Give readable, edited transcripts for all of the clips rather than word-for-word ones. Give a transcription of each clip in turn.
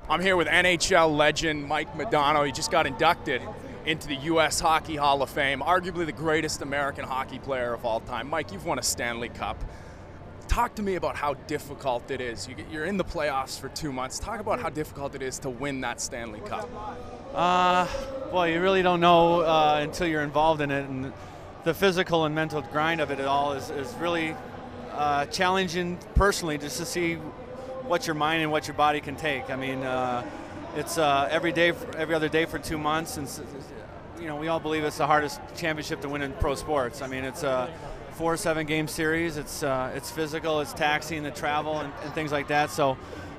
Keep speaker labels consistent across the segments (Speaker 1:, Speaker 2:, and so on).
Speaker 1: I'm here with NHL legend Mike Modano. He just got inducted into the U.S. Hockey Hall of Fame, arguably the greatest American hockey player of all time. Mike, you've won a Stanley Cup. Talk to me about how difficult it is. You're in the playoffs for 2 months. Talk about how difficult it is to win that Stanley Cup.
Speaker 2: Well, you really don't know until you're involved in it, and the physical and mental grind of it all is really challenging personally, just to see what your mind and what your body can take. I mean, it's every other day for 2 months, and we all believe it's the hardest championship to win in pro sports. I mean, it's a 4 or 7 game series. It's physical, it's taxing, the travel and things like that. So,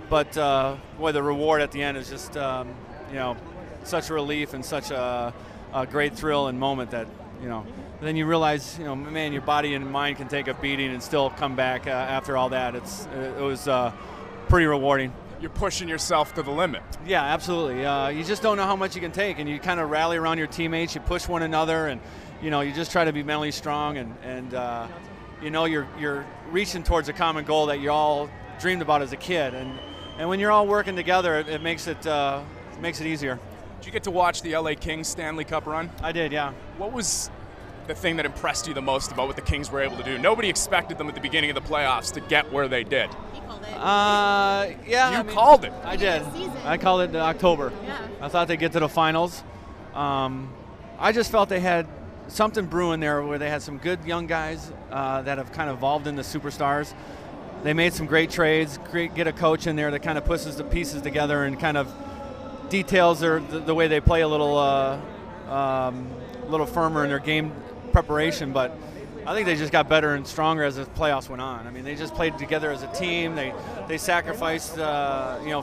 Speaker 2: but boy, the reward at the end is just such a relief and such a great thrill and moment that then you realize man, your body and mind can take a beating and still come back after all that. It was pretty rewarding.
Speaker 1: You're pushing yourself to the limit.
Speaker 2: Yeah, absolutely. You just don't know how much you can take, and you kind of rally around your teammates. You push one another, and you just try to be mentally strong, and you're reaching towards a common goal that you all dreamed about as a kid, and when you're all working together, it makes it easier.
Speaker 1: Did you get to watch the LA Kings Stanley Cup run?
Speaker 2: I did, yeah.
Speaker 1: What was the thing that impressed you the most about what the Kings were able to do? Nobody expected them at the beginning of the playoffs to get where they did.
Speaker 2: Yeah.
Speaker 1: You called it.
Speaker 2: I did. I called it October.
Speaker 3: Yeah.
Speaker 2: I thought they'd get to the finals. I just felt they had something brewing there, where they had some good young guys that have kind of evolved into superstars. They made some great trades, get a coach in there that kind of pushes the pieces together and kind of details the way they play a little firmer in their game preparation. But I think they just got better and stronger as the playoffs went on. I mean, they just played together as a team. They sacrificed,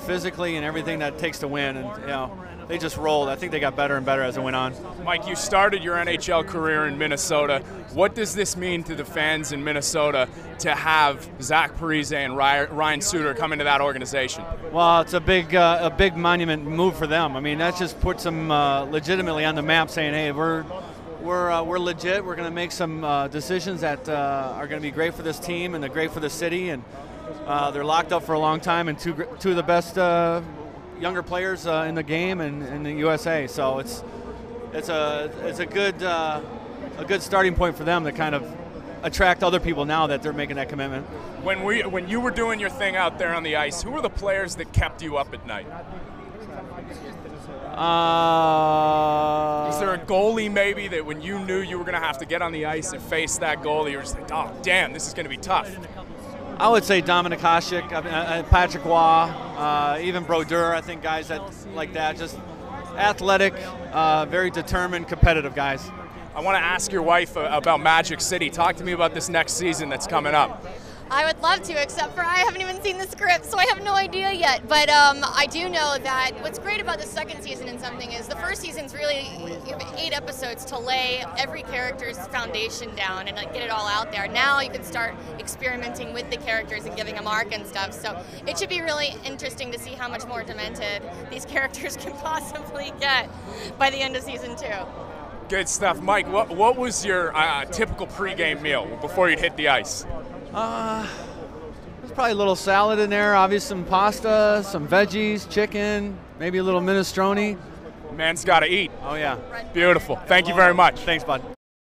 Speaker 2: physically and everything that it takes to win, and they just rolled. I think they got better and better as it went on.
Speaker 1: Mike, you started your NHL career in Minnesota. What does this mean to the fans in Minnesota to have Zach Parise and Ryan Suter come into that organization?
Speaker 2: Well, it's a big monument move for them. I mean, that just puts them legitimately on the map, saying, hey, we're legit. We're going to make some decisions that are going to be great for this team and they're great for the city. And they're locked up for a long time, and two of the best younger players in the game and in the USA. So it's a good starting point for them to kind of attract other people now that they're making that commitment.
Speaker 1: When you were doing your thing out there on the ice, who were the players that kept you up at night? Is there a goalie maybe that when you knew you were going to have to get on the ice and face that goalie, you were just like, oh, damn, this is going to be tough?
Speaker 2: I would say Dominic Hasek, Patrick Waugh, even Brodeur. I think guys like that, just athletic, very determined, competitive guys.
Speaker 1: I want to ask your wife about Magic City. Talk to me about this next season that's coming up.
Speaker 3: I would love to, except for I haven't even seen the script, so I have no idea yet. But I do know that what's great about the second season and something is the first season's really 8 episodes to lay every character's foundation down and get it all out there. Now you can start experimenting with the characters and giving them arc and stuff. So it should be really interesting to see how much more demented these characters can possibly get by the end of season 2.
Speaker 1: Good stuff. Mike, what was your typical pregame meal before you'd hit the ice?
Speaker 2: There's probably a little salad in there, obviously some pasta, some veggies, chicken, maybe a little minestrone.
Speaker 1: Man's got to eat.
Speaker 2: Oh, yeah.
Speaker 1: Beautiful. Thank you very much.
Speaker 2: Thanks, bud.